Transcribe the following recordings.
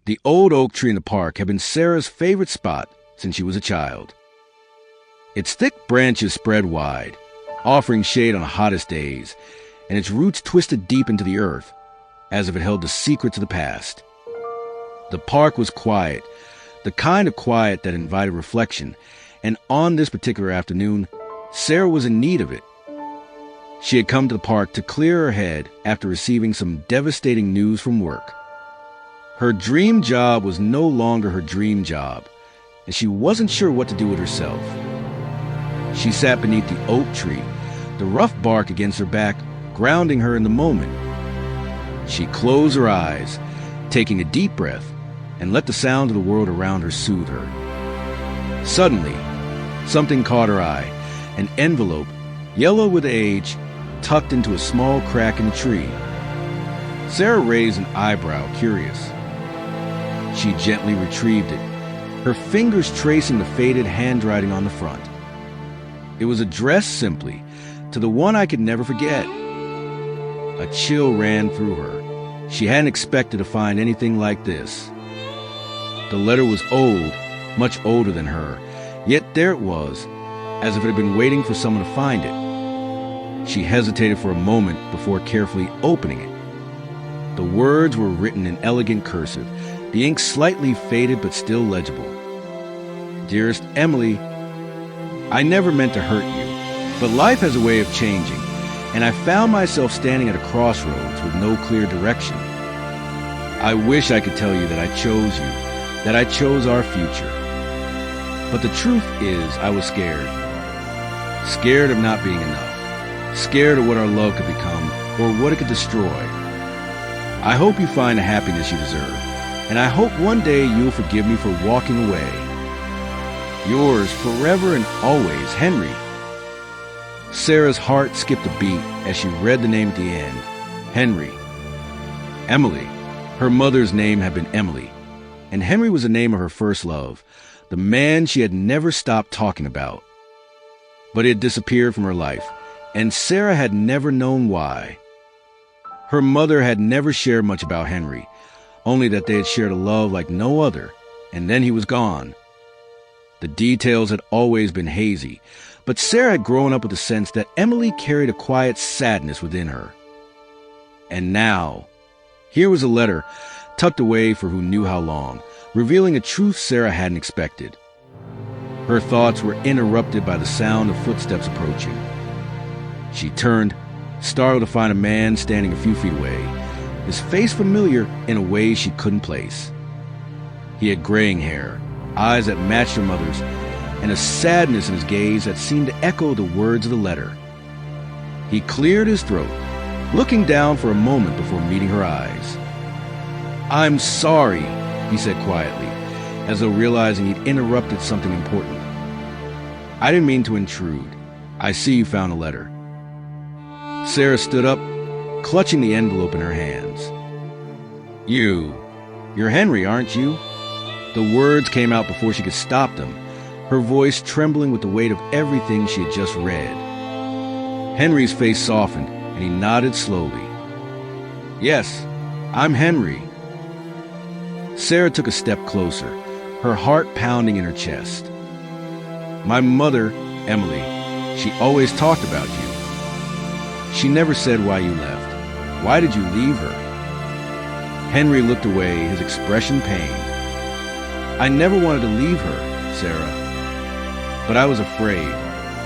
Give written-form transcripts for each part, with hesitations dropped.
The old oak tree in the park had been Sarah's favorite spot since she was a child. Its thick branches spread wide, offering shade on the hottest days, and its roots twisted deep into the earth, as if it held the secrets of the past. The park was quiet, the kind of quiet that invited reflection, and on this particular afternoon, Sarah was in need of it. She had come to the park to clear her head after receiving some devastating news from work. Her dream job was no longer her dream job, and she wasn't sure what to do with herself. She sat beneath the oak tree, the rough bark against her back grounding her in the moment. She closed her eyes, taking a deep breath, and let the sound of the world around her soothe her. Suddenly, something caught her eye, an envelope, yellow with age, tucked into a small crack in the tree. Sarah raised an eyebrow, curious. She gently retrieved it, her fingers tracing the faded handwriting on the front. It was addressed simply to the one I could never forget. A chill ran through her. She hadn't expected to find anything like this. The letter was old, much older than her, yet there it was, as if it had been waiting for someone to find it. She hesitated for a moment before carefully opening it. The words were written in elegant cursive, the ink slightly faded but still legible. Dearest Emily, I never meant to hurt you, but life has a way of changing, and I found myself standing at a crossroads with no clear direction. I wish I could tell you that I chose you, that I chose our future. But the truth is, I was scared. Scared of not being enough. Scared of what our love could become, or what it could destroy. I hope you find the happiness you deserve, and I hope one day you'll forgive me for walking away. Yours forever and always, Henry. Sarah's heart skipped a beat as she read the name at the end. Henry. Emily. Her mother's name had been Emily, and Henry was the name of her first love, the man she had never stopped talking about. But he had disappeared from her life, and Sarah had never known why. Her mother had never shared much about Henry, only that they had shared a love like no other, and then he was gone. The details had always been hazy, but Sarah had grown up with the sense that Emily carried a quiet sadness within her. And now, here was a letter, tucked away for who knew how long, revealing a truth Sarah hadn't expected. Her thoughts were interrupted by the sound of footsteps approaching. She turned, startled to find a man standing a few feet away, his face familiar in a way she couldn't place. He had graying hair, eyes that matched her mother's, and a sadness in his gaze that seemed to echo the words of the letter. He cleared his throat, looking down for a moment before meeting her eyes. "I'm sorry," he said quietly, as though realizing he'd interrupted something important. "I didn't mean to intrude. I see you found a letter." Sarah stood up, clutching the envelope in her hands. You're Henry, aren't you?" The words came out before she could stop them, her voice trembling with the weight of everything she had just read. Henry's face softened, and he nodded slowly. "Yes, I'm Henry." Sarah took a step closer, her heart pounding in her chest. "My mother, Emily, she always talked about you. She never said why you left. Why did you leave her?" Henry looked away, his expression pained. "I never wanted to leave her, Sarah. But I was afraid.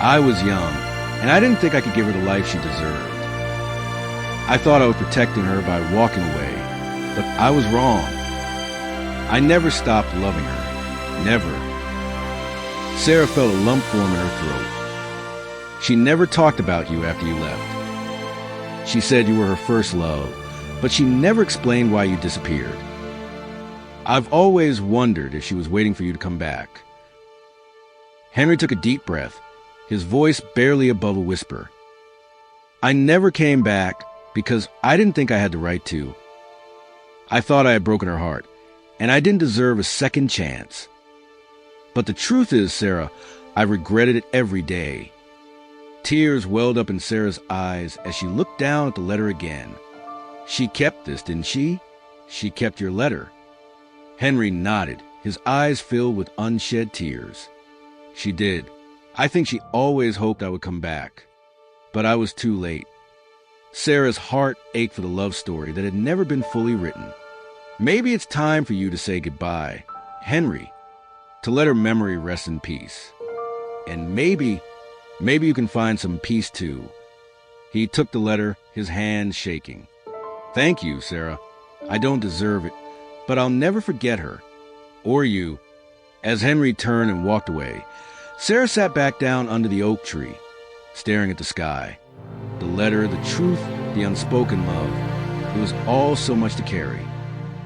I was young, and I didn't think I could give her the life she deserved. I thought I was protecting her by walking away, but I was wrong. I never stopped loving her. Never." Sarah felt a lump form in her throat. "She never talked about you after you left. She said you were her first love, but she never explained why you disappeared. I've always wondered if she was waiting for you to come back." Henry took a deep breath, his voice barely above a whisper. "I never came back because I didn't think I had the right to. I thought I had broken her heart, and I didn't deserve a second chance. But the truth is, Sarah, I regretted it every day." Tears welled up in Sarah's eyes as she looked down at the letter again. "She kept this, didn't she? She kept your letter." Henry nodded, his eyes filled with unshed tears. She did. I think she always hoped I would come back. But I was too late. Sarah's heart ached for the love story that had never been fully written. Maybe it's time for you to say goodbye, Henry, to let her memory rest in peace. And maybe you can find some peace too. He took the letter, his hand shaking. Thank you, Sarah. I don't deserve it, but I'll never forget her. Or you. As Henry turned and walked away, Sarah sat back down under the oak tree, staring at the sky. The letter, the truth, the unspoken love. It was all so much to carry.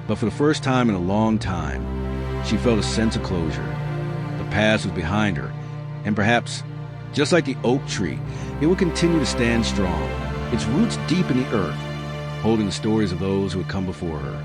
But for the first time in a long time, she felt a sense of closure. The past was behind her, and perhaps, just like the oak tree, it would continue to stand strong, its roots deep in the earth, holding the stories of those who had come before her.